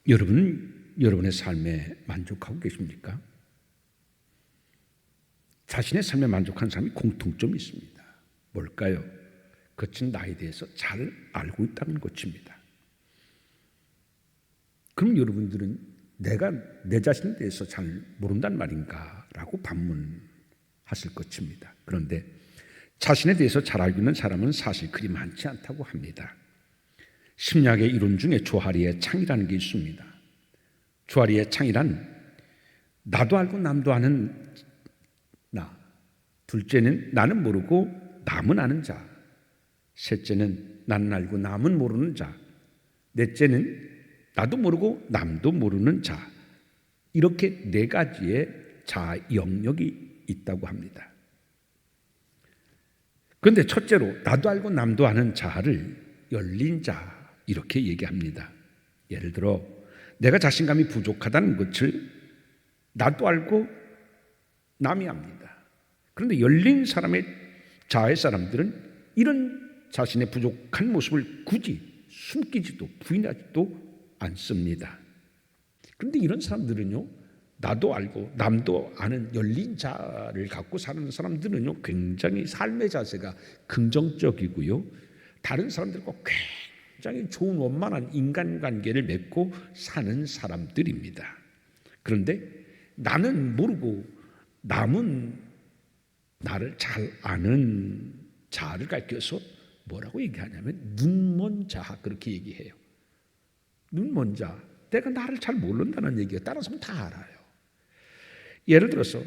여러분은 여러분의 삶에 만족하고 계십니까? 자신의 삶에 만족하는 사람이 공통점이 있습니다. 뭘까요? 그것은 나에 대해서 잘 알고 있다는 것입니다. 그럼 여러분들은 내가 내 자신에 대해서 잘 모른단 말인가? 라고 반문하실 것입니다. 그런데 자신에 대해서 잘 알고 있는 사람은 사실 그리 많지 않다고 합니다. 심리학의 이론 중에 조하리의 창이라는 게 있습니다. 조하리의 창이란 나도 알고 남도 아는 나, 둘째는 나는 모르고 남은 아는 자, 셋째는 나는 알고 남은 모르는 자, 넷째는 나도 모르고 남도 모르는 자, 이렇게 네 가지의 자 영역이 있다고 합니다. 그런데 첫째로 나도 알고 남도 아는 자를 열린 자 이렇게 얘기합니다. 예를 들어 내가 자신감이 부족하다는 것을 나도 알고 남이 압니다. 그런데 열린 사람의 자의 사람들은 이런 자신의 부족한 모습을 굳이 숨기지도 부인하지도 않습니다. 그런데 이런 사람들은요, 나도 알고 남도 아는 열린 자를 갖고 사는 사람들은요, 굉장히 삶의 자세가 긍정적이고요, 다른 사람들과 굉장히 좋은 원만한 인간관계를 맺고 사는 사람들입니다. 그런데 나는 모르고 남은 나를 잘 아는 자를 가리켜서 뭐라고 얘기하냐면 눈먼 자 그렇게 얘기해요. 눈먼 자, 내가 나를 잘 모른다는 얘기예요. 다른 사람은 다 알아요. 예를 들어서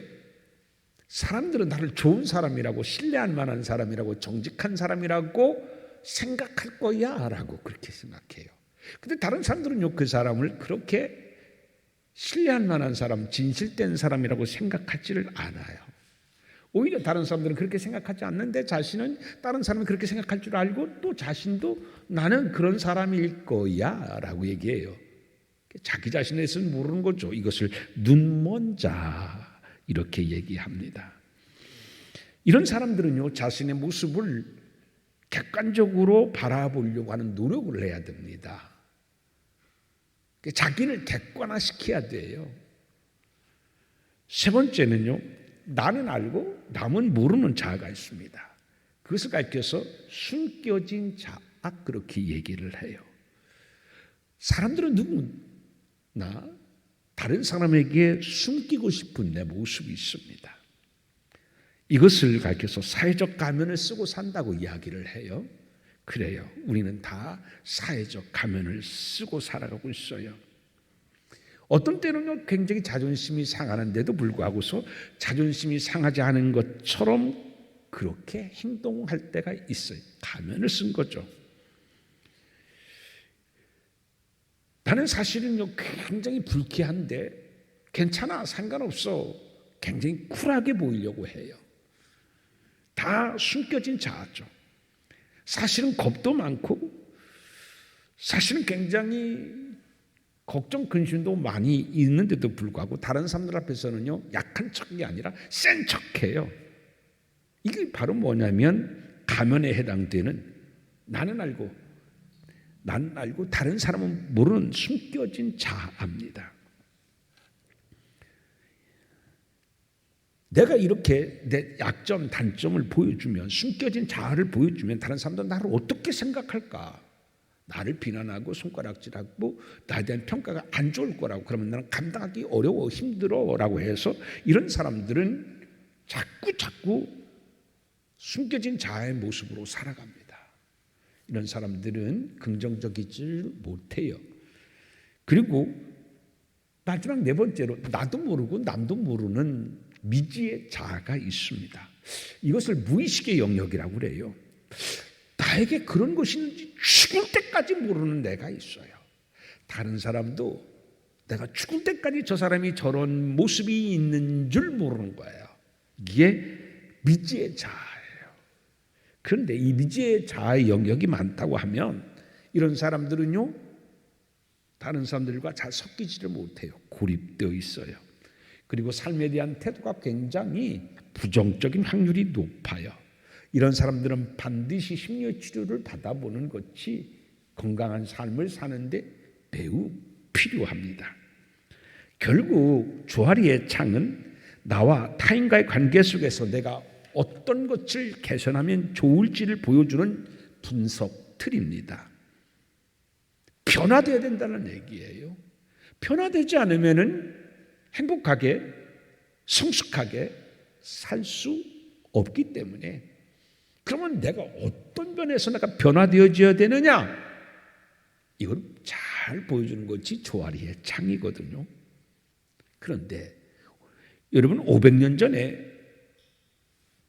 사람들은 나를 좋은 사람이라고, 신뢰할 만한 사람이라고, 정직한 사람이라고 생각할 거야 라고 그렇게 생각해요. 근데 다른 사람들은요, 그 사람을 그렇게 신뢰할 만한 사람, 진실된 사람이라고 생각하지를 않아요. 오히려 다른 사람들은 그렇게 생각하지 않는데 자신은 다른 사람이 그렇게 생각할 줄 알고 또 자신도 나는 그런 사람일 거야 라고 얘기해요. 자기 자신에 대해서는 모르는 거죠. 이것을 눈먼 자 이렇게 얘기합니다. 이런 사람들은요, 자신의 모습을 객관적으로 바라보려고 하는 노력을 해야 됩니다. 자기를 객관화시켜야 돼요. 세 번째는요, 나는 알고 남은 모르는 자가 있습니다. 그것을 가리켜서 숨겨진 자 그렇게 얘기를 해요. 사람들은 누구나 다른 사람에게 숨기고 싶은 내 모습이 있습니다. 이것을 가리켜서 사회적 가면을 쓰고 산다고 이야기를 해요. 그래요. 우리는 다 사회적 가면을 쓰고 살아가고 있어요. 어떤 때는요, 굉장히 자존심이 상하는데도 불구하고서 자존심이 상하지 않은 것처럼 그렇게 행동할 때가 있어요. 가면을 쓴 거죠. 나는 사실은요, 굉장히 불쾌한데 괜찮아, 상관없어. 굉장히 쿨하게 보이려고 해요. 다 숨겨진 자아죠. 사실은 겁도 많고, 사실은 굉장히 걱정, 근심도 많이 있는데도 불구하고 다른 사람들 앞에서는요, 약한 척이 아니라 센 척해요. 이게 바로 뭐냐면 가면에 해당되는 나는 알고 다른 사람은 모르는 숨겨진 자아입니다. 내가 이렇게 내 약점, 단점을 보여주면, 숨겨진 자아를 보여주면 다른 사람들은 나를 어떻게 생각할까? 나를 비난하고 손가락질하고 나에 대한 평가가 안 좋을 거라고, 그러면 나는 감당하기 어려워, 힘들어 라고 해서 이런 사람들은 자꾸 숨겨진 자아의 모습으로 살아갑니다. 이런 사람들은 긍정적이지 못해요. 그리고 마지막 네 번째로 나도 모르고 남도 모르는 미지의 자아가 있습니다. 이것을 무의식의 영역이라고 그래요. 나에게 그런 것이 있는지 죽을 때까지 모르는 내가 있어요. 다른 사람도 내가 죽을 때까지 저 사람이 저런 모습이 있는 줄 모르는 거예요. 이게 미지의 자아예요. 그런데 이 미지의 자아의 영역이 많다고 하면 이런 사람들은요, 다른 사람들과 잘 섞이지를 못해요. 고립되어 있어요. 그리고 삶에 대한 태도가 굉장히 부정적인 확률이 높아요. 이런 사람들은 반드시 심리치료를 받아보는 것이 건강한 삶을 사는데 매우 필요합니다. 결국 조아리의 창은 나와 타인과의 관계 속에서 내가 어떤 것을 개선하면 좋을지를 보여주는 분석 틀입니다. 변화되어야 된다는 얘기예요. 변화되지 않으면 행복하게 성숙하게 살 수 없기 때문에, 그러면 내가 어떤 면에서 내가 변화되어져야 되느냐, 이걸 잘 보여주는 것이 조아리의 창이거든요. 그런데 여러분, 500년 전에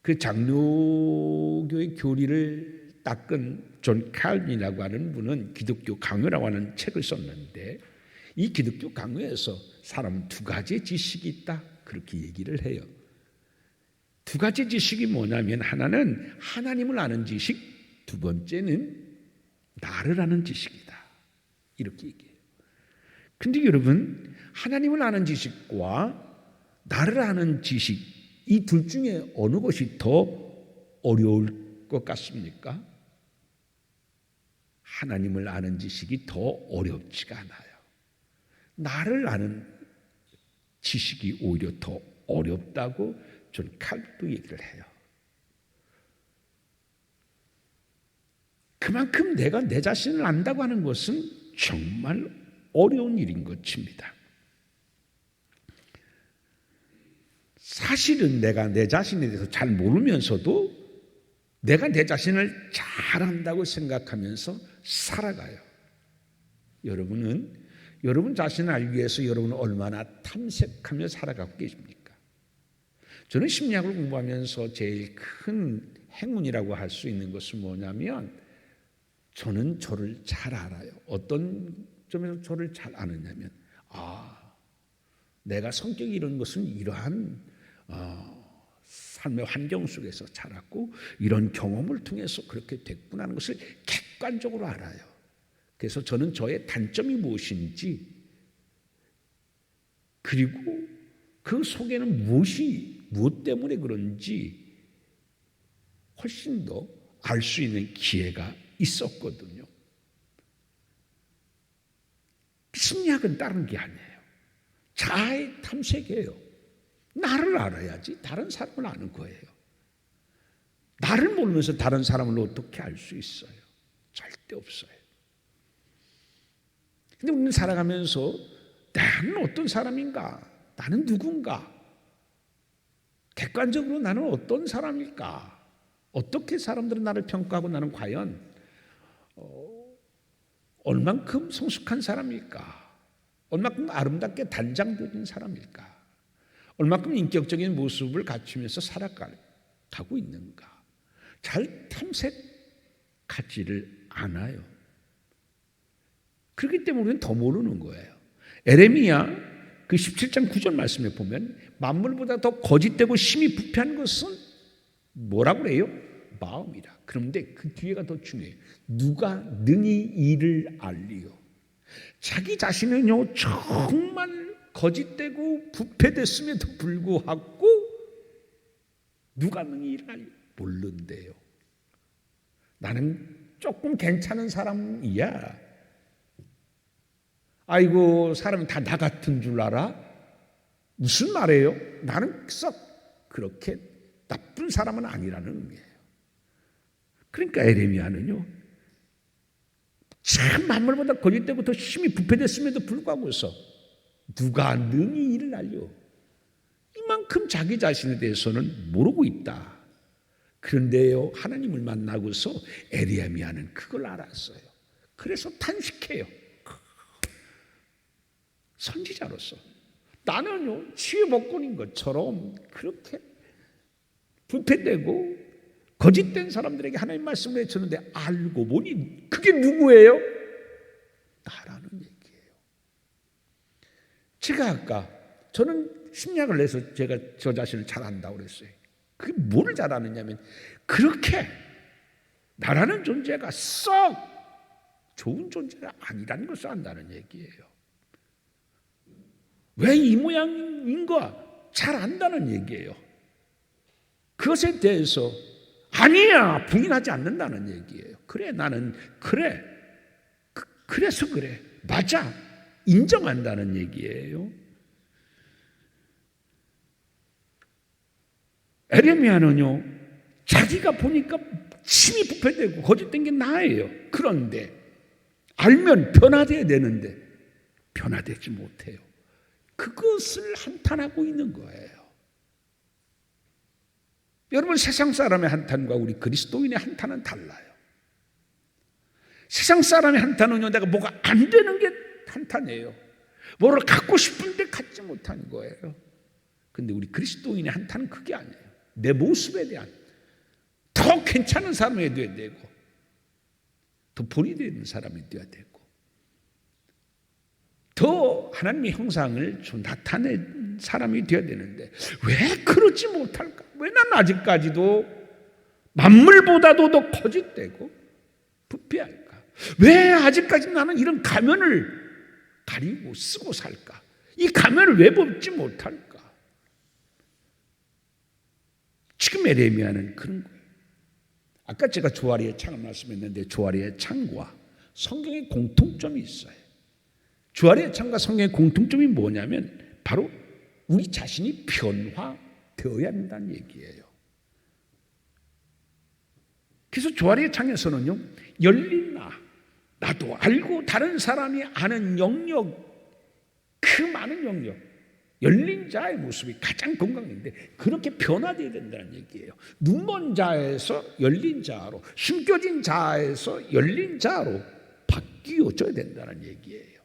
그 장로교의 교리를 닦은 존 칼빈이라고 하는 분은 기독교 강요라고 하는 책을 썼는데, 이 기독교 강요에서 사람 두 가지의 지식이 있다, 그렇게 얘기를 해요. 두 가지 지식이 뭐냐면, 하나는 하나님을 아는 지식, 두 번째는 나를 아는 지식이다, 이렇게 얘기해요. 근데 여러분, 하나님을 아는 지식과 나를 아는 지식, 이 둘 중에 어느 것이 더 어려울 것 같습니까? 하나님을 아는 지식이 더 어렵지가 않아요. 나를 아는 지식이 오히려 더 어렵다고 존 칼빈도 얘기를 해요. 그만큼 내가 내 자신을 안다고 하는 것은 정말 어려운 일인 것입니다. 사실은 내가 내 자신에 대해서 잘 모르면서도 내가 내 자신을 잘 안다고 생각하면서 살아가요. 여러분은 여러분 자신을 알기 위해서 여러분은 얼마나 탐색하며 살아가고 계십니까? 저는 심리학을 공부하면서 제일 큰 행운이라고 할 수 있는 것은 뭐냐면, 저는 저를 잘 알아요. 어떤 점에서 저를 잘 아느냐면, 내가 성격이 이런 것은 이러한 삶의 환경 속에서 자랐고 이런 경험을 통해서 그렇게 됐구나 하는 것을 객관적으로 알아요. 그래서 저는 저의 단점이 무엇인지, 그리고 그 속에는 무엇 때문에 그런지 훨씬 더 알 수 있는 기회가 있었거든요. 심리학은 다른 게 아니에요. 자아의 탐색이에요. 나를 알아야지 다른 사람을 아는 거예요. 나를 모르면서 다른 사람을 어떻게 알 수 있어요? 절대 없어요. 근데 우리는 살아가면서 나는 어떤 사람인가? 나는 누군가? 객관적으로 나는 어떤 사람일까? 어떻게 사람들은 나를 평가하고 나는 과연 얼만큼 성숙한 사람일까? 얼만큼 아름답게 단장되는 사람일까? 얼만큼 인격적인 모습을 갖추면서 살아가고 있는가? 잘 탐색하지를 않아요. 그렇기 때문에 우리는 더 모르는 거예요. 에레미야 그 17장 9절 말씀에 보면, 만물보다 더 거짓되고 심히 부패한 것은 뭐라고 그래요? 마음이라. 그런데 그 뒤에가 더 중요해요. 누가 능히 이를 알리요. 자기 자신은요 정말 거짓되고 부패됐음에도 불구하고 누가 능히 이를 알리요? 모른대요. 나는 조금 괜찮은 사람이야. 아이고, 사람이 다 나 같은 줄 알아? 무슨 말이에요? 나는 썩 그렇게 나쁜 사람은 아니라는 의미예요. 그러니까 에레미야는요, 참 만물보다 거짓되고 더 심히 부패됐음에도 불구하고서 누가 능히 이를 알려? 이만큼 자기 자신에 대해서는 모르고 있다. 그런데요, 하나님을 만나고서 에레미야는 그걸 알았어요. 그래서 탄식해요. 선지자로서 나는요 치유복권인 것처럼 그렇게 부패되고 거짓된 사람들에게 하나님 말씀을 해줬는데, 알고 보니 그게 누구예요? 나라는 얘기예요. 제가 아까 저는 심리학을 내서 제가 저 자신을 잘 안다고 그랬어요. 그게 뭐를 잘 아느냐면, 그렇게 나라는 존재가 썩 좋은 존재가 아니라는 것을 안다는 얘기예요. 왜 이 모양인가 잘 안다는 얘기예요. 그것에 대해서 아니야 부인하지 않는다는 얘기예요. 그래, 나는 그래, 그래서 그래, 맞아, 인정한다는 얘기예요. 에레미야는요, 자기가 보니까 침이 부패되고 거짓된 게 나예요. 그런데 알면 변화돼야 되는데 변화되지 못해요. 그것을 한탄하고 있는 거예요. 여러분, 세상 사람의 한탄과 우리 그리스도인의 한탄은 달라요. 세상 사람의 한탄은요, 내가 뭐가 안 되는 게 한탄이에요. 뭐를 갖고 싶은데 갖지 못하는 거예요. 근데 우리 그리스도인의 한탄은 그게 아니에요. 내 모습에 대한, 더 괜찮은 사람이 되어야 되고, 더 본이 되는 사람이 되어야 되고, 더 하나님의 형상을 좀 나타낸 사람이 되어야 되는데 왜 그러지 못할까? 왜 난 아직까지도 만물보다도 더 거짓되고 부패할까? 왜 아직까지 나는 이런 가면을 가리고 쓰고 살까? 이 가면을 왜 벗지 못할까? 지금 에레미야는 그런 거예요. 아까 제가 조아리의 창을 말씀했는데 되는데 창과 성경의 공통점이 있어요. 조아리의 창과 성경의 공통점이 뭐냐면 바로 우리 자신이 변화되어야 한다는 얘기예요. 그래서 조아리의 창에서는요, 열린 나도 알고 다른 사람이 아는 영역, 그 많은 영역, 열린 자의 모습이 가장 건강인데 그렇게 변화되어야 된다는 얘기예요. 눈먼 자에서 열린 자로, 숨겨진 자에서 열린 자로 바뀌어져야 된다는 얘기예요.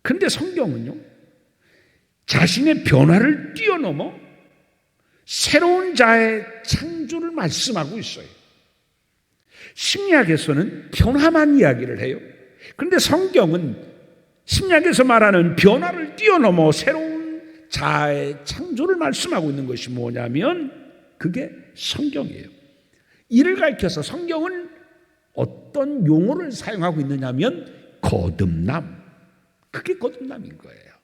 그런데 성경은요, 자신의 변화를 뛰어넘어 새로운 자의 창조를 말씀하고 있어요. 심리학에서는 변화만 이야기를 해요. 그런데 성경은 심리학에서 말하는 변화를 뛰어넘어 새로운 자의 창조를 말씀하고 있는 것이 뭐냐면 그게 성경이에요. 이를 가리켜서 성경은 어떤 용어를 사용하고 있느냐면 거듭남. 그게 거듭남인 거예요.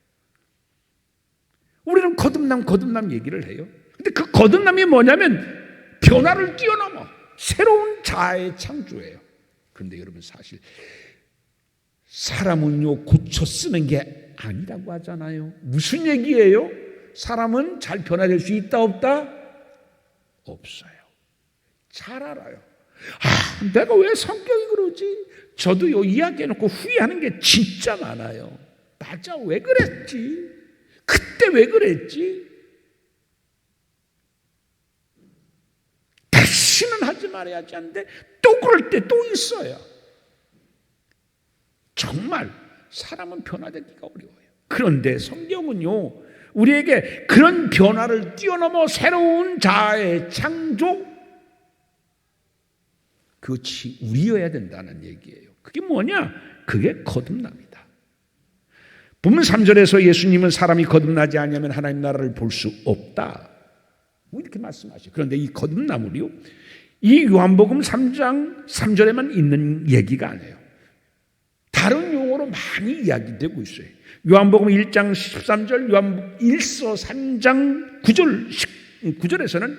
우리는 거듭남 얘기를 해요. 근데 그 거듭남이 뭐냐면 변화를 뛰어넘어 새로운 자의 창조예요. 그런데 여러분, 사실 사람은요, 고쳐 쓰는 게 아니라고 하잖아요. 무슨 얘기예요? 사람은 잘 변화될 수 있다 없다? 없어요. 잘 알아요. 내가 왜 성격이 그러지? 저도요, 이야기해놓고 후회하는 게 진짜 많아요. 맞아, 왜 그랬지? 그때 왜 그랬지? 다시는 하지 말아야지 하는데 또 그럴 때 또 있어요. 정말 사람은 변화되기가 어려워요. 그런데 성경은요, 우리에게 그런 변화를 뛰어넘어 새로운 자아의 창조, 그것이 우리여야 된다는 얘기예요. 그게 뭐냐? 그게 거듭남이다. 본문 3절에서 예수님은 사람이 거듭나지 않으면 하나님 나라를 볼 수 없다, 이렇게 말씀하셔요. 그런데 이 거듭남을요, 이 요한복음 3장 3절에만 있는 얘기가 아니에요. 다른 용어로 많이 이야기되고 있어요. 요한복음 1장 13절, 요한 1서 3장 9절에서는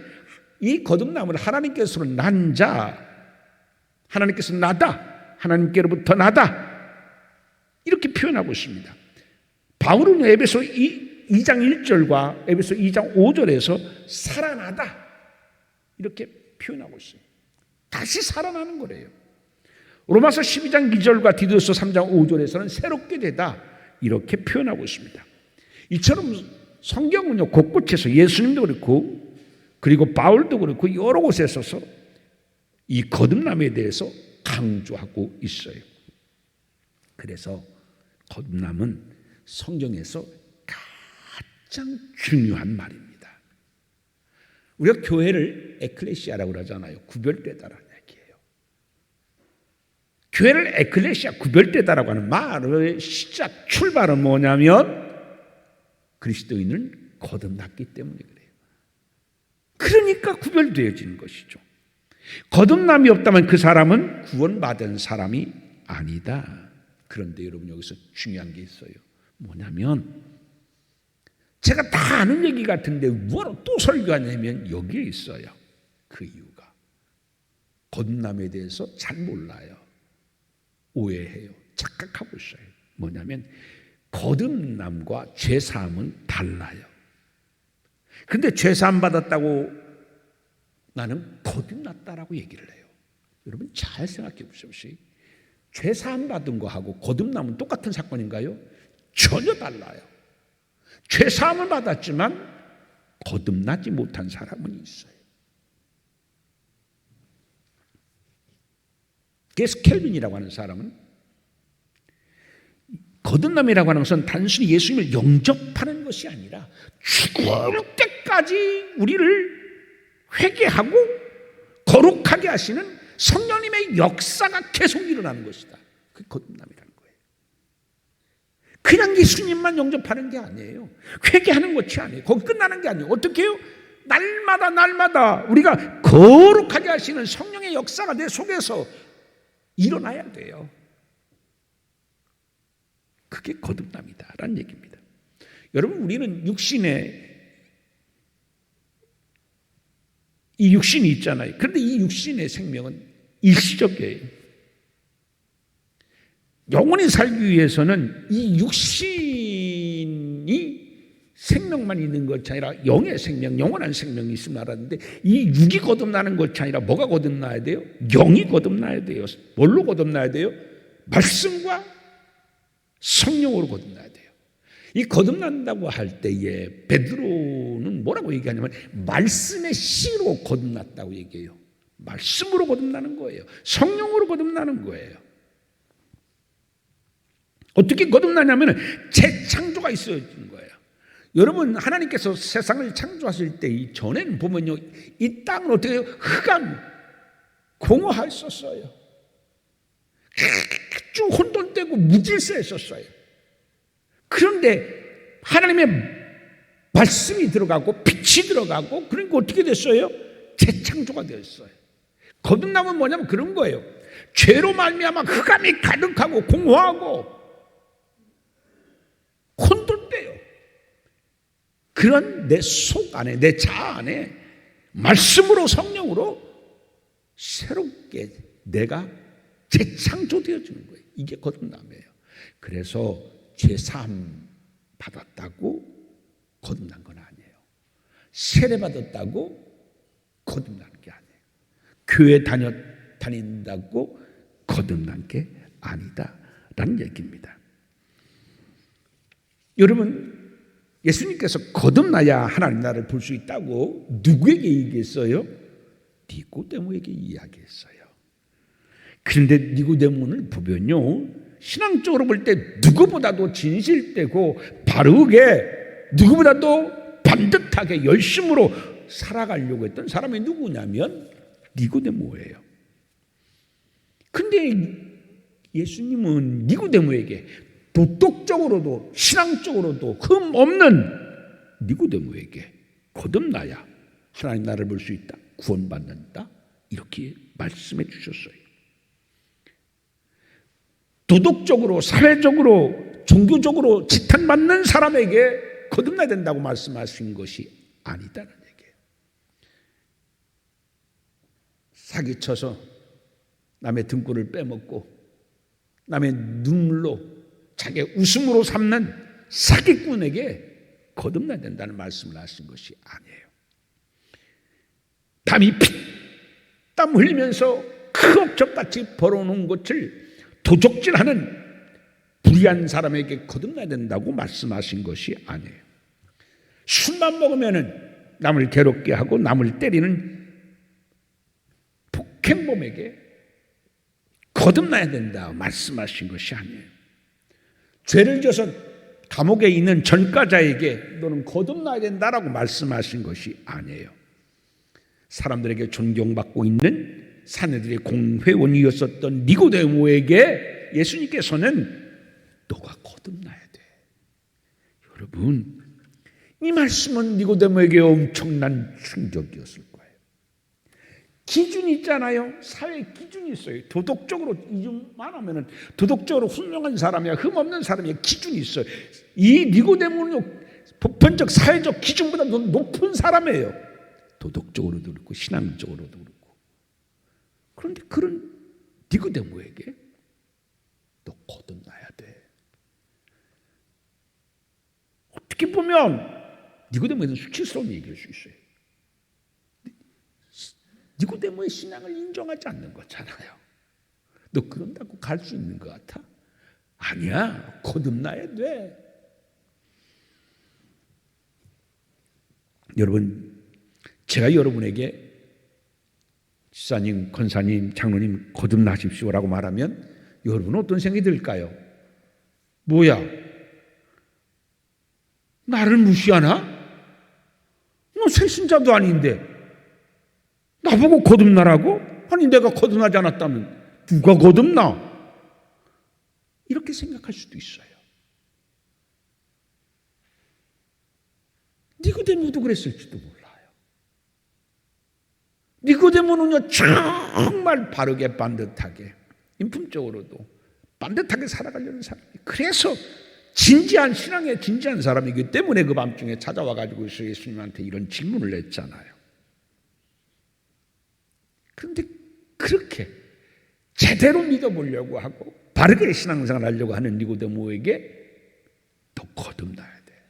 이 거듭남을 하나님께서는 난 자, 하나님께서 나다, 하나님께로부터 나다, 이렇게 표현하고 있습니다. 바울은 에베소 2장 1절과 에베소 2장 5절에서 살아나다, 이렇게 표현하고 있어요. 다시 살아나는 거래요. 로마서 12장 2절과 디도서 3장 5절에서는 새롭게 되다, 이렇게 표현하고 있습니다. 이처럼 성경은요, 곳곳에서 예수님도 그렇고 그리고 바울도 그렇고 여러 곳에 서서 이 거듭남에 대해서 강조하고 있어요. 그래서 거듭남은 성경에서 가장 중요한 말입니다. 우리가 교회를 에클레시아라고 그러잖아요. 구별되다라는 얘기예요. 교회를 에클레시아, 구별되다라고 하는 말의 시작, 출발은 뭐냐면 그리스도인은 거듭났기 때문에 그래요. 그러니까 구별되어지는 것이죠. 거듭남이 없다면 그 사람은 구원받은 사람이 아니다. 그런데 여러분, 여기서 중요한 게 있어요. 뭐냐면 제가 다 아는 얘기 같은데 뭐로 또 설교하냐면 여기에 있어요. 그 이유가 거듭남에 대해서 잘 몰라요. 오해해요. 착각하고 있어요. 뭐냐면 거듭남과 죄사함은 달라요. 근데 죄사함 받았다고 나는 거듭났다라고 얘기를 해요. 여러분 잘 생각해 보십시오. 죄사함 받은 거하고 거듭남은 똑같은 사건인가요? 전혀 달라요. 죄사함을 받았지만 거듭나지 못한 사람은 있어요. 게스 켈빈이라고 하는 사람은 거듭남이라고 하는 것은 단순히 예수님을 영접하는 것이 아니라 죽을 때까지 우리를 회개하고 거룩하게 하시는 성령님의 역사가 계속 일어나는 것이다. 그게 거듭남이라는 거예요. 그냥 예수님만 영접하는 게 아니에요. 회개하는 것이 아니에요. 거기 끝나는 게 아니에요. 어떻게 해요? 날마다 우리가 거룩하게 하시는 성령의 역사가 내 속에서 일어나야 돼요. 그게 거듭남이다라는 얘기입니다. 여러분 우리는 이 육신이 있잖아요. 그런데 이 육신의 생명은 일시적이에요. 영원히 살기 위해서는 이 육신이 생명만 있는 것이 아니라 영의 생명, 영원한 생명이 있으면 알았는데 이 육이 거듭나는 것이 아니라 뭐가 거듭나야 돼요? 영이 거듭나야 돼요. 뭘로 거듭나야 돼요? 말씀과 성령으로 거듭나야 돼요. 이 거듭난다고 할 때에 베드로는 뭐라고 얘기하냐면 말씀의 씨로 거듭났다고 얘기해요. 말씀으로 거듭나는 거예요. 성령으로 거듭나는 거예요. 어떻게 거듭나냐면 재창조가 있어지는 거예요. 여러분 하나님께서 세상을 창조하실 때 이전에는 보면요 이 땅은 어떻게 해요? 흑암 공허했었어요. 아주 혼돈되고 무질서했었어요. 그런데 하나님의 말씀이 들어가고 빛이 들어가고 그러니까 어떻게 됐어요? 재창조가 되었어요. 거듭남은 뭐냐면 그런 거예요. 죄로 말미암아 흑암이 가득하고 공허하고 혼돈돼요. 그런 내 속 안에 내 자아 안에 말씀으로 성령으로 새롭게 내가 재창조되어지는 거예요. 이게 거듭남이에요. 그래서 죄사함 받았다고 거듭난 건 아니에요. 세례 받았다고 거듭나는 게 아니에요. 교회 다닌다고 거듭난 게 아니다라는 얘기입니다. 여러분 예수님께서 거듭나야 하나님 나라를 볼 수 있다고 누구에게 얘기했어요? 니고데모에게 이야기했어요. 그런데 니고데모는 보면요 신앙적으로 볼 때 누구보다도 진실되고 바르게 누구보다도 반듯하게 열심으로 살아가려고 했던 사람이 누구냐면 니고데모예요. 그런데 예수님은 니고데모에게 도덕적으로도 신앙적으로도 흠없는 니고데모에게 거듭나야 하나님 나라를 볼 수 있다, 구원받는다 이렇게 말씀해 주셨어요. 도덕적으로 사회적으로 종교적으로 지탄받는 사람에게 거듭나야 된다고 말씀하신 것이 아니다는 얘기예요. 사기쳐서 남의 등골을 빼먹고 남의 눈물로 자기 웃음으로 삼는 사기꾼에게 거듭나야 된다는 말씀을 하신 것이 아니에요. 담이 피땀 흘리면서 큰 업적같이 벌어놓은 것을 도적질하는 불의한 사람에게 거듭나야 된다고 말씀하신 것이 아니에요. 술만 먹으면은 남을 괴롭게 하고 남을 때리는 폭행범에게 거듭나야 된다 말씀하신 것이 아니에요. 죄를 져서 감옥에 있는 전과자에게 너는 거듭나야 된다라고 말씀하신 것이 아니에요. 사람들에게 존경받고 있는 사내들의 공회원이었었던 니고데모에게 예수님께서는 너가 거듭나야 돼. 여러분 이 말씀은 니고데모에게 엄청난 충격이었을 거예요. 기준이 있잖아요. 사회 기준이 있어요. 도덕적으로 이좀만 하면은 도덕적으로 훌륭한 사람이야, 흠없는 사람이야 기준이 있어요. 이 니고데모는 보편적 사회적 기준보다 높은 사람이에요. 도덕적으로도 그렇고 신앙적으로도 그렇고. 그런데 그런 니고데모에게 너 거듭나야 돼. 어떻게 보면 니고데모에는 수치스러운 얘기일 수 있어요. 니고데모의 신앙을 인정하지 않는 거잖아요. 너 그런다고 갈 수 있는 것 같아? 아니야. 거듭나야 돼. 여러분, 제가 여러분에게 지사님, 권사님, 장로님 거듭나십시오라고 말하면 여러분은 어떤 생각이 들까요? 뭐야? 나를 무시하나? 너 새신자도 아닌데 나보고 거듭나라고? 아니 내가 거듭나지 않았다면 누가 거듭나? 이렇게 생각할 수도 있어요. 니고데모도 그랬을지도 몰라요. 니고데모는요 정말 바르게 반듯하게 인품적으로도 반듯하게 살아가려는 사람이, 그래서 진지한 신앙에 진지한 사람이기 때문에 그 밤중에 찾아와 가지고 예수님한테 이런 질문을 했잖아요. 그런데 그렇게 제대로 믿어보려고 하고 바르게 신앙생활 하려고 하는 니고데모에게 더 거듭나야 돼,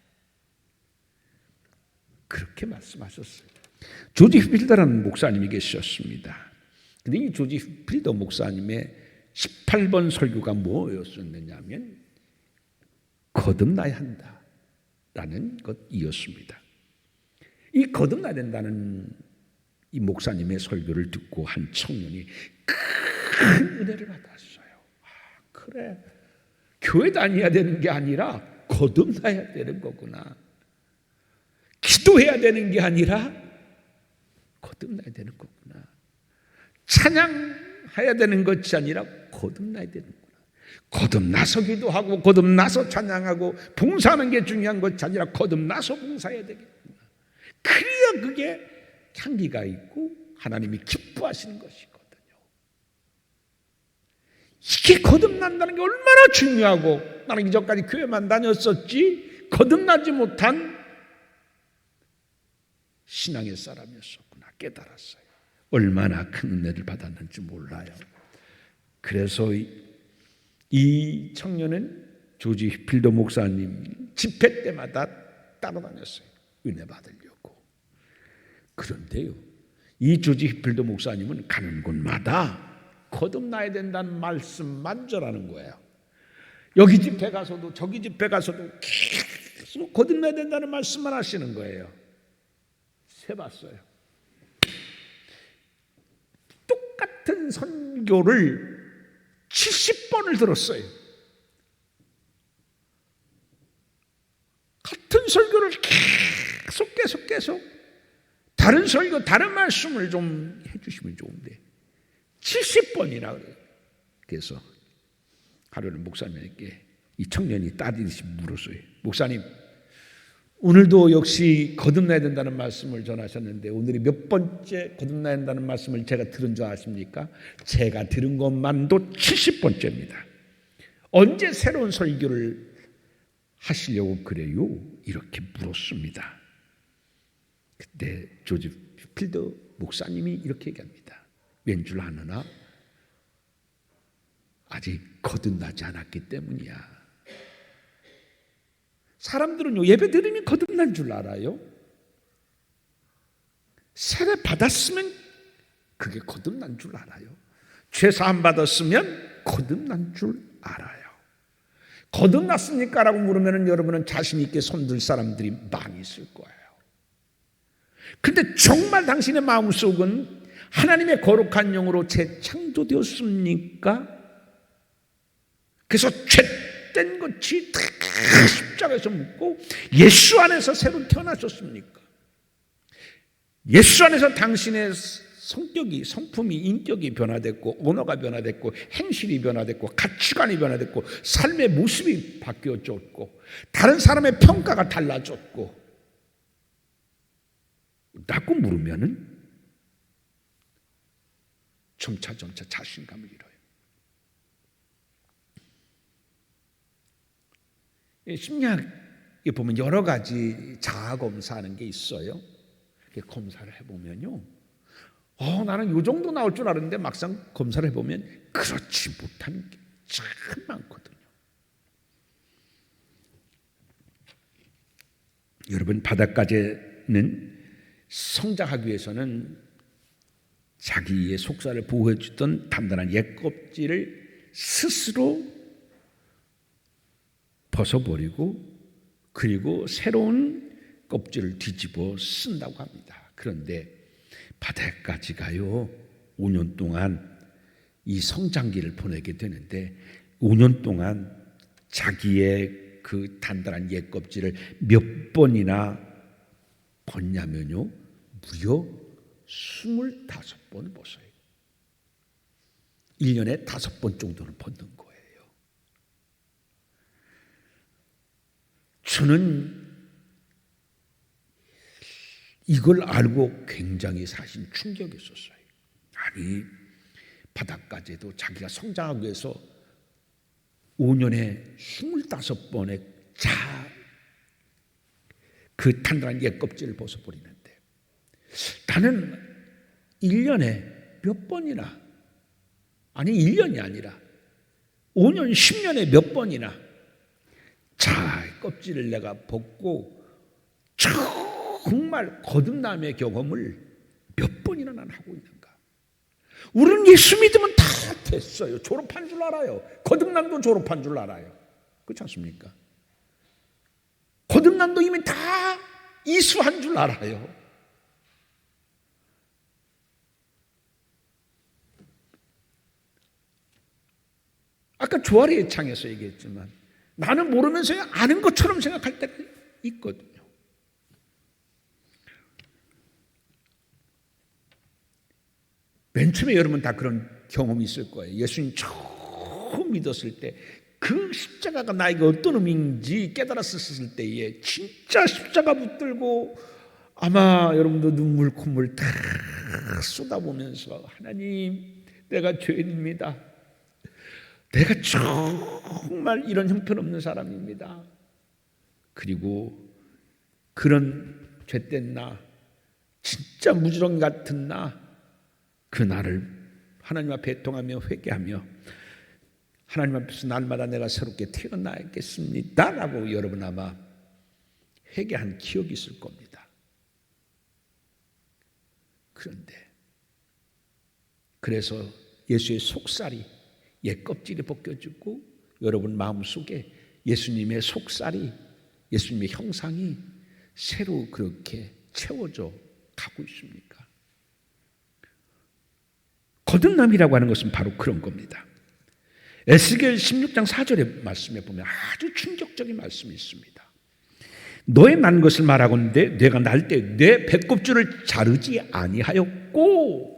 그렇게 말씀하셨어요. 조지 휘필더라는 목사님이 계셨습니다. 근데 이 조지 휘필더 목사님의 18번 설교가 뭐였었느냐면 거듭나야 한다라는 것이었습니다. 이 거듭나야 된다는 이 목사님의 설교를 듣고 한 청년이 큰 은혜를 받았어요. 아, 그래, 교회 다녀야 되는 게 아니라 거듭나야 되는 거구나. 기도해야 되는 게 아니라 거듭나야 되는 거구나. 찬양해야 되는 것이 아니라 거듭나야 되는구나. 거듭나서 기도하고 거듭나서 찬양하고 봉사하는 게 중요한 것이 아니라 거듭나서 봉사해야 되겠구나. 그래야 그게 향기가 있고 하나님이 기뻐하시는 것이거든요. 이게 거듭난다는 게 얼마나 중요하고, 나는 이전까지 교회만 다녔었지 거듭나지 못한 신앙의 사람이었었구나 깨달았어요. 얼마나 큰 은혜를 받았는지 몰라요. 그래서 이 청년은 조지 휘필더 목사님 집회 때마다 따라다녔어요. 은혜 받으려고. 그런데요, 이 조지 휘필더 목사님은 가는 곳마다 거듭나야 된다는 말씀만 전하는 거예요. 여기 집회 가서도 저기 집회 가서도 계속 거듭나야 된다는 말씀만 하시는 거예요. 세봤어요. 똑같은 선교를 70번을 들었어요. 같은 설교를 계속 다른 설교, 다른 말씀을 좀 해주시면 좋은데 70번이나 그래요. 그래서 하루는 목사님에게 이 청년이 따지듯이 물었어요. 목사님, 오늘도 역시 거듭나야 된다는 말씀을 전하셨는데 오늘이 몇 번째 거듭나야 된다는 말씀을 제가 들은 줄 아십니까? 제가 들은 것만도 70번째입니다. 언제 새로운 설교를 하시려고 그래요? 이렇게 물었습니다. 그때 조지 휘필더 목사님이 이렇게 얘기합니다. 왠줄 아느나? 아직 거듭나지 않았기 때문이야. 사람들은요, 예배 드리면 거듭난 줄 알아요. 세례 받았으면 그게 거듭난 줄 알아요. 죄 사함 받았으면 거듭난 줄 알아요. 거듭났습니까? 라고 물으면 여러분은 자신 있게 손들 사람들이 많이 있을 거예요. 근데 정말 당신의 마음속은 하나님의 거룩한 영으로 재창조되었습니까? 그래서 죄된 것이 다 십자가에서 묻고 예수 안에서 새로 태어나셨습니까? 예수 안에서 당신의 성격이, 성품이, 인격이 변화됐고 언어가 변화됐고 행실이 변화됐고 가치관이 변화됐고 삶의 모습이 바뀌어졌고 다른 사람의 평가가 달라졌고 라고 물으면은 점차 자신감을 잃어요. 심리학에 보면 여러 가지 자아 검사하는 게 있어요. 검사를 해보면요, 나는 이 정도 나올 줄 알았는데 막상 검사를 해보면 그렇지 못한 게 참 많거든요. 여러분, 바닷가재는 성장하기 위해서는 자기의 속살을 보호해 주던 단단한 옛 껍질을 스스로 벗어버리고 그리고 새로운 껍질을 뒤집어 쓴다고 합니다. 그런데 바닷가지가요 5년 동안 이 성장기를 보내게 되는데 5년 동안 자기의 그 단단한 옛 껍질을 몇 번이나 벗냐면요 무려 25번 벗어요. 1년에 5번 정도는 벗는 거예요. 저는 이걸 알고 굉장히 사실 충격이었어요. 아니, 바닷가재도 자기가 성장하기 위해서 5년에 25번의 그 단단한 옛 껍질을 벗어버리는데 나는 1년에 몇 번이나, 아니 1년이 아니라 5년, 10년에 몇 번이나 껍질을 내가 벗고 정말 거듭남의 경험을 몇 번이나 난 하고 있는가. 우리는 예수 믿으면 다 됐어요. 졸업한 줄 알아요. 거듭남도 졸업한 줄 알아요. 그렇지 않습니까? 거듭남도 이미 다 이수한 줄 알아요. 아까 조아리 예창에서 얘기했지만 나는 모르면서 아는 것처럼 생각할 때가 있거든요. 맨 처음에 여러분 다 그런 경험이 있을 거예요. 예수님 처음 믿었을 때 그 십자가가 나에게 어떤 의미인지 깨달았을 때에 진짜 십자가 붙들고 아마 여러분도 눈물 콧물 다 쏟아보면서 하나님, 내가 죄인입니다. 내가 정말 이런 형편없는 사람입니다. 그리고 그런 죄된 나, 진짜 무지렁이 같은 나, 그 나를 하나님 앞에 애통하며 회개하며 하나님 앞에서 날마다 내가 새롭게 태어나야겠습니다 라고 여러분 아마 회개한 기억이 있을 겁니다. 그런데 그래서 예수의 속살이 옛 껍질이 벗겨지고 여러분 마음속에 예수님의 속살이, 예수님의 형상이 새로 그렇게 채워져 가고 있습니까? 거듭남이라고 하는 것은 바로 그런 겁니다. 에스겔 16장 4절의 말씀에 보면 아주 충격적인 말씀이 있습니다. 너의 난 것을 말하건대 내가 날 때 내 배꼽줄을 자르지 아니하였고,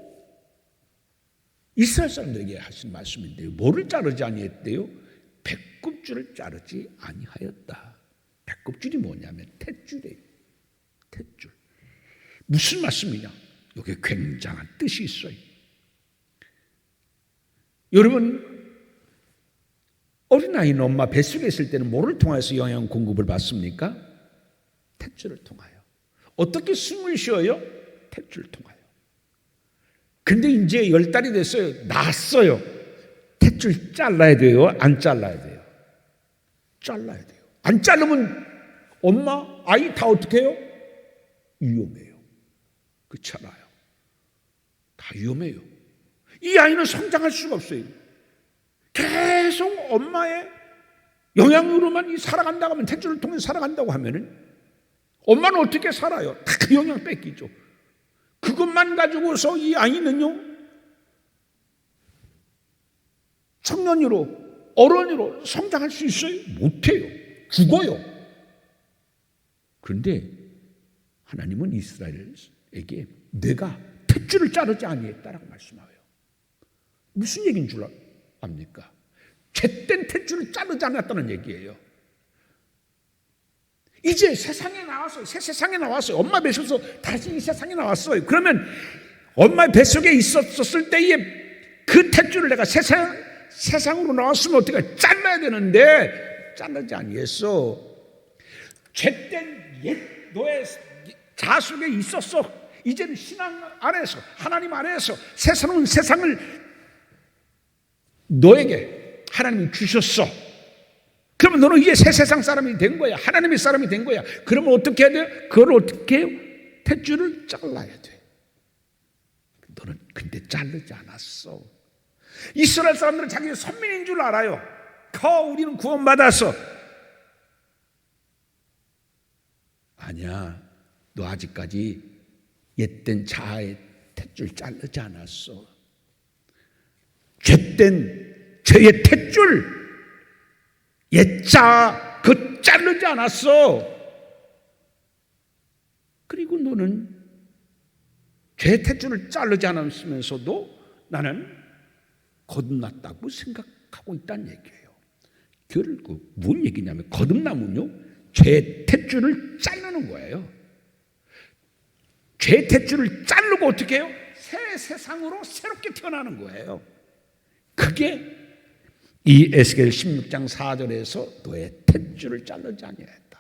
이스라엘 사람들에게 하신 말씀인데요. 뭐를 자르지 아니했대요? 배꼽줄을 자르지 아니하였다. 배꼽줄이 뭐냐면 탯줄이에요. 탯줄. 무슨 말씀이냐? 여기에 굉장한 뜻이 있어요. 여러분, 어린아이는 엄마 뱃속에 있을 때는 뭐를 통해서 영양 공급을 받습니까? 탯줄을 통하여. 어떻게 숨을 쉬어요? 탯줄을 통하여. 근데 이제 10달이 됐어요. 낳았어요. 탯줄 잘라야 돼요? 안 잘라야 돼요? 잘라야 돼요. 안 자르면 엄마, 아이 다 어떻게 해요? 위험해요. 그렇잖아요. 다 위험해요. 이 아이는 성장할 수가 없어요. 계속 엄마의 영향으로만 살아간다고 하면, 탯줄을 통해서 살아간다고 하면은 엄마는 어떻게 살아요? 다 그 영향 뺏기죠. 그것만 가지고서 이 아이는요, 청년으로, 어른으로 성장할 수 있어요? 못해요. 죽어요. 그런데 하나님은 이스라엘에게 내가 탯줄을 자르지 아니했다라고 말씀하여요. 무슨 얘기인 줄 압니까? 죄된 탯줄을 자르지 않았다는 얘기예요. 이제 세상에 나왔어요. 새 세상에 나왔어요. 엄마 뱃속에서 다시 이 세상에 나왔어요. 그러면 엄마의 뱃속에 있었을 때의 그 탯줄을 내가 세상으로 나왔으면 어떻게 잘라야 되는데 자르지 아니했어. 죄된 옛 너의 자속에 있었어. 이제는 신앙 안에서, 하나님 안에서 새로운 세상을 너에게 하나님이 주셨어. 그러면 너는 이제 새 세상 사람이 된 거야. 하나님의 사람이 된 거야. 그러면 어떻게 해야 돼? 그걸 어떻게 해요? 탯줄을 잘라야 돼. 너는 근데 자르지 않았어. 이스라엘 사람들은 자기 선민인 줄 알아요. 우리는 구원받았어. 아니야. 너 아직까지 옛된 자아의 탯줄 자르지 않았어. 죄의 탯줄, 옛자 그 자르지 않았어. 그리고 너는 죄의 탯줄을 자르지 않았으면서도 나는 거듭났다고 생각하고 있다는 얘기예요. 결국 무슨 얘기냐면 거듭남은요, 죄의 탯줄을 자르는 거예요. 죄의 탯줄을 자르고 어떻게 해요? 새 세상으로 새롭게 태어나는 거예요. 그게 이 에스겔 16장 4절에서 너의 탯줄을 자르지 아니하였다.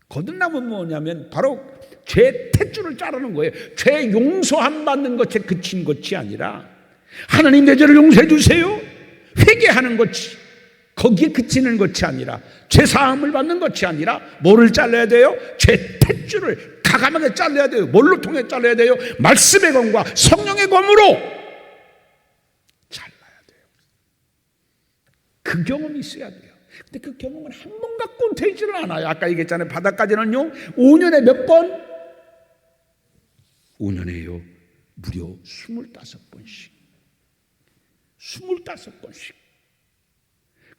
거듭남은 뭐냐면 바로 죄의 탯줄을 자르는 거예요. 죄 용서함 받는 것에 그친 것이 아니라 하나님 내 죄를 용서해 주세요 회개하는 것이, 거기에 그치는 것이 아니라 죄 사함을 받는 것이 아니라 뭐를 잘라야 돼요? 죄 탯줄을 가감하게 잘라야 돼요. 뭘로 통해 잘라야 돼요? 말씀의 검과 성령의 검으로 잘라야 돼요. 그 경험이 있어야 돼요. 근데 그 경험은 한 번 갖고 되지를 않아요. 아까 얘기했잖아요. 바닷가지는요 5년에 몇 번? 5년에요 무려 25번씩 25번씩.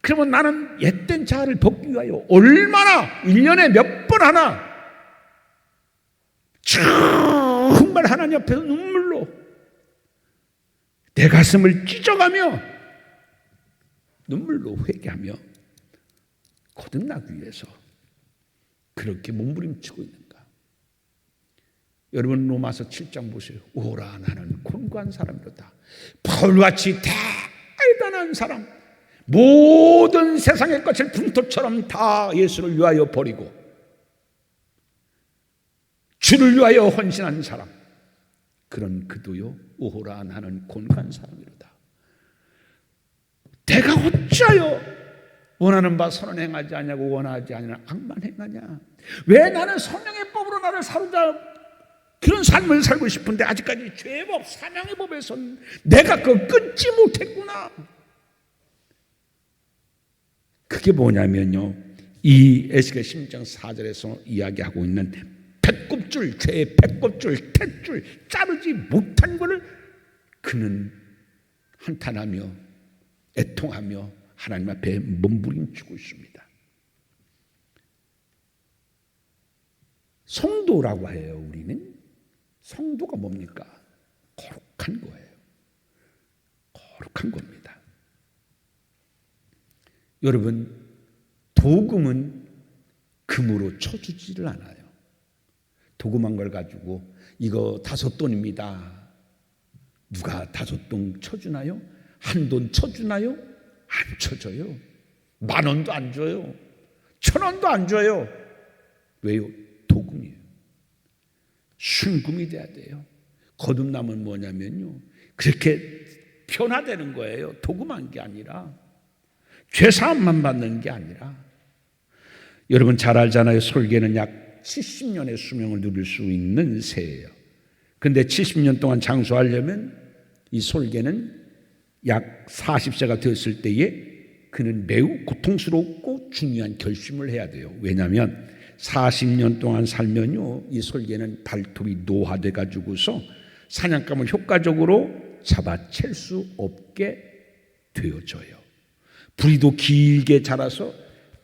그러면 나는 옛된 자아를 벗기 위하여 얼마나 1년에 몇 번 하나 정말 하나님 앞에서 눈물로 내 가슴을 찢어가며 눈물로 회개하며 거듭나기 위해서 그렇게 몸부림치고 있는가. 여러분 로마서 7장 보세요. 오라 나는 곤고한 사람이로다. 바울같이 대단한 사람, 모든 세상의 것을 분토처럼 다 예수를 위하여 버리고 주를 위하여 헌신한 사람, 그런 그도요 오호라 나는 곤고한 사람이로다. 내가 어찌하여 원하는 바 선은 행하지 아니하고 원하지 아니하는 악만 행하냐. 왜 나는 성령의 법으로 나를 사로잡 그런 삶을 살고 싶은데 아직까지 죄의 법, 사명의 법에선 내가 그거 끊지 못했구나. 그게 뭐냐면요, 이 에스겔 16장 4절에서 이야기하고 있는 배꼽줄, 죄의 배꼽줄, 탯줄 자르지 못한 것을 그는 한탄하며 애통하며 하나님 앞에 몸부림치고 있습니다. 성도라고 해요. 우리는 성도가 뭡니까? 거룩한 거예요. 거룩한 겁니다. 여러분, 도금은 금으로 쳐주지를 않아요. 도금한 걸 가지고 이거 5돈입니다. 누가 5돈 쳐주나요? 1돈 쳐주나요? 안 쳐줘요. 10,000원도 안 줘요. 1,000원도 안 줘요. 왜요? 도금이에요. 순금이 돼야 돼요. 거듭남은 뭐냐면요, 그렇게 변화되는 거예요. 도금한 게 아니라, 죄사함만 받는 게 아니라. 여러분 잘 알잖아요. 솔개는 약 70년의 수명을 누릴 수 있는 새예요. 근데 70년 동안 장수하려면 이 솔개는 약 40세가 되었을 때에 그는 매우 고통스럽고 중요한 결심을 해야 돼요. 왜냐하면 40년 동안 살면요, 이 솔개는 발톱이 노화돼 가지고서 사냥감을 효과적으로 잡아챌 수 없게 되어져요. 부리도 길게 자라서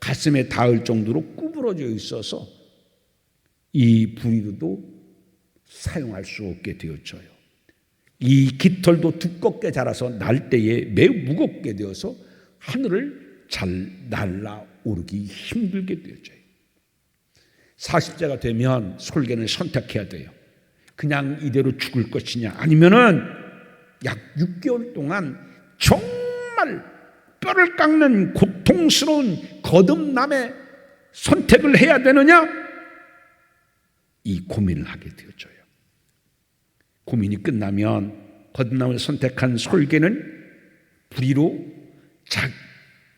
가슴에 닿을 정도로 구부러져 있어서 이 부리도 사용할 수 없게 되어져요. 이 깃털도 두껍게 자라서 날 때에 매우 무겁게 되어서 하늘을 잘 날아오르기 힘들게 되어져요. 40세가 되면 솔개는 선택해야 돼요. 그냥 이대로 죽을 것이냐, 아니면은 약 6개월 동안 정말 뼈를 깎는 고통스러운 거듭남의 선택을 해야 되느냐, 이 고민을 하게 되어져요. 고민이 끝나면 거듭남을 선택한 솔개는 부리로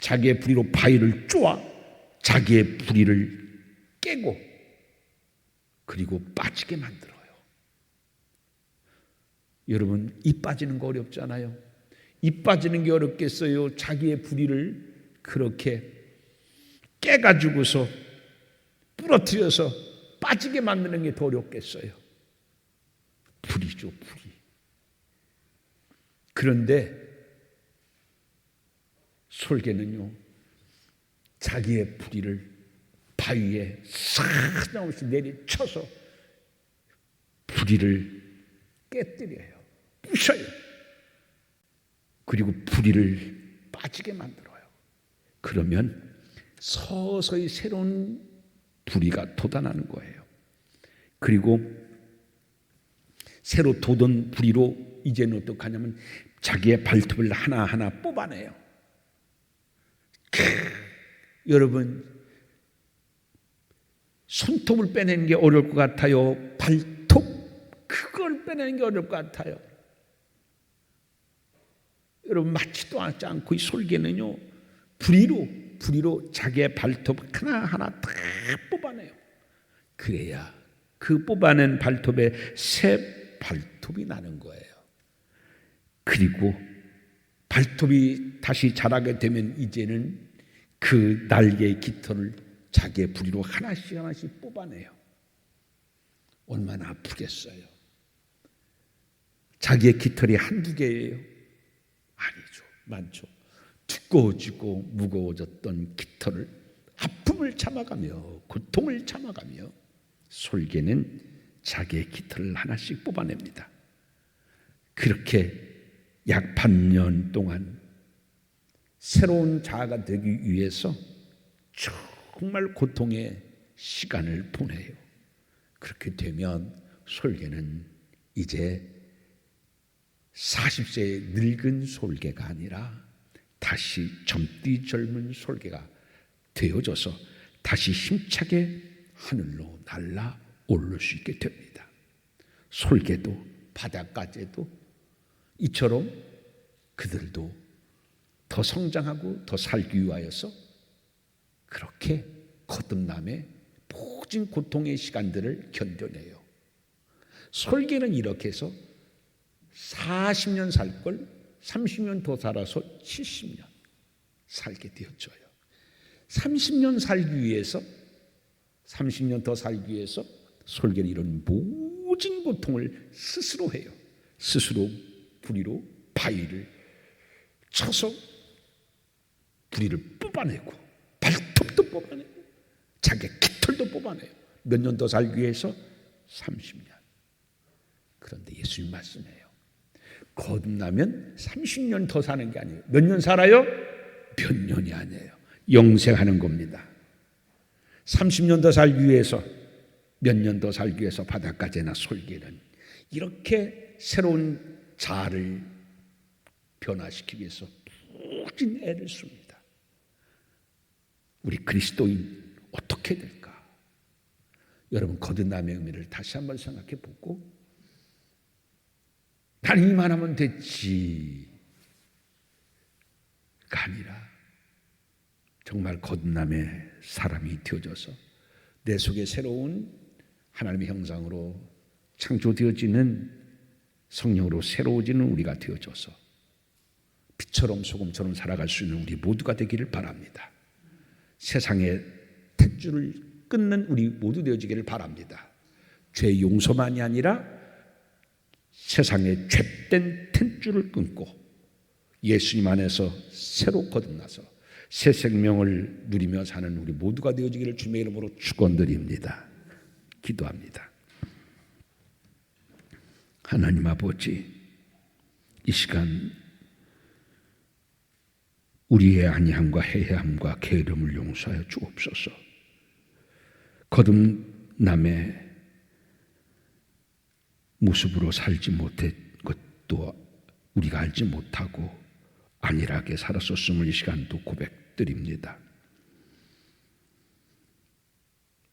자기의 부리로 바위를 쪼아 자기의 부리를 깨고 그리고 빠지게 만들어요. 여러분, 이 빠지는 거 어렵잖아요. 이 빠지는 게 어렵겠어요? 자기의 부리를 그렇게 깨가지고서 부러뜨려서 빠지게 만드는 게 더 어렵겠어요? 부리죠, 부리. 그런데 솔개는요, 자기의 부리를 바위에 사나없이 내리쳐서 부리를 깨뜨려요. 부셔요. 그리고 부리를 빠지게 만들어요. 그러면 서서히 새로운 부리가 돋아나는 거예요. 그리고 새로 돋은 부리로 이제는 어떻게 하냐면 자기의 발톱을 하나하나 뽑아내요. 여러분, 손톱을 빼내는 게 어려울 것 같아요? 발톱, 그걸 빼내는 게 어려울 것 같아요? 여러분, 맞지도 않고 이 솔개는요, 부리로 자기의 발톱 하나하나 다 뽑아내요. 그래야 그 뽑아낸 발톱에 새 발톱이 나는 거예요. 그리고 발톱이 다시 자라게 되면 이제는 그 날개의 깃털을 자기의 부리로 하나씩 뽑아내요. 얼마나 아프겠어요? 자기의 깃털이 한두 개예요? 아니죠. 많죠. 두꺼워지고 무거워졌던 깃털을 아픔을 참아가며 고통을 참아가며 솔개는 자기의 깃털을 하나씩 뽑아냅니다. 그렇게 약 반년 동안 새로운 자아가 되기 위해서 정말 고통의 시간을 보내요. 그렇게 되면 솔개는 이제 40세의 늙은 솔개가 아니라 다시 젊디 젊은 솔개가 되어져서 다시 힘차게 하늘로 날아 오를 수 있게 됩니다. 솔개도 바닷가재도 이처럼 그들도 더 성장하고 더 살기 위하여서 그렇게 거듭남의 모진 고통의 시간들을 견뎌내요. 솔개는 이렇게 해서 40년 살 걸 30년 더 살아서 70년 살게 되었죠. 30년 살기 위해서 30년 더 살기 위해서 솔개는 이런 모진 고통을 스스로 해요. 스스로 부리로 바위를 쳐서 부리를 뽑아내고 발톱도 뽑아내고 자기 깃털도 뽑아내요. 몇 년 더 살기 위해서 30년. 그런데 예수님 말씀해요. 거듭나면 30년 더 사는 게 아니에요. 몇 년 살아요? 몇 년이 아니에요. 영생하는 겁니다. 30년 더 살기 위해서 몇 년 더 살기 위해서 바닷가재나 솔개는 이렇게 새로운 자아를 변화시키기 위해서 모진 애를 씁니다. 우리 그리스도인 어떻게 될까? 여러분, 거듭남의 의미를 다시 한번 생각해 보고 나는 이만하면 됐지가 아니라 정말 거듭남의 사람이 되어져서 내 속에 새로운 하나님의 형상으로 창조되어지는 성령으로 새로워지는 우리가 되어져서 빛처럼 소금처럼 살아갈 수 있는 우리 모두가 되기를 바랍니다. 세상의 탯줄을 끊는 우리 모두 되어지기를 바랍니다. 죄 용서만이 아니라 세상의 죄된 탯줄을 끊고 예수님 안에서 새로 거듭나서 새 생명을 누리며 사는 우리 모두가 되어지기를 주님의 이름으로 축원드립니다. 기도합니다. 하나님 아버지, 이 시간 우리의 아니함과 해함과 게으름을 용서하여 주옵소서. 거듭남의 모습으로 살지 못한 것도 우리가 알지 못하고 안일하게 살았었음을 이 시간도 고백드립니다.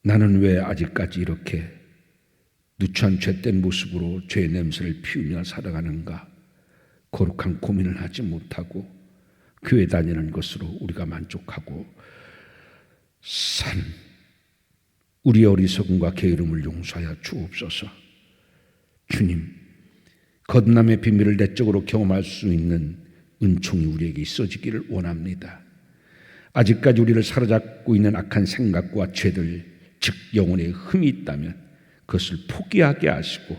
나는 왜 아직까지 이렇게 누추한 죄된 모습으로 죄의 냄새를 피우며 살아가는가? 거룩한 고민을 하지 못하고 교회 다니는 것으로 우리가 만족하고 산 우리의 어리석음과 게으름을 용서하여 주옵소서. 주님, 거듭남의 비밀을 내적으로 경험할 수 있는 은총이 우리에게 있어지기를 원합니다. 아직까지 우리를 사로잡고 있는 악한 생각과 죄들, 즉 영혼에 흠이 있다면 그것을 포기하게 하시고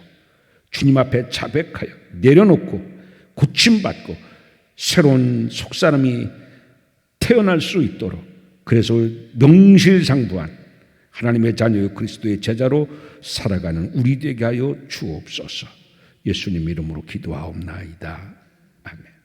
주님 앞에 자백하여 내려놓고 고침받고 새로운 속사람이 태어날 수 있도록, 그래서 명실상부한 하나님의 자녀요 그리스도의 제자로 살아가는 우리 되게 하여 주옵소서. 예수님 이름으로 기도하옵나이다. 아멘.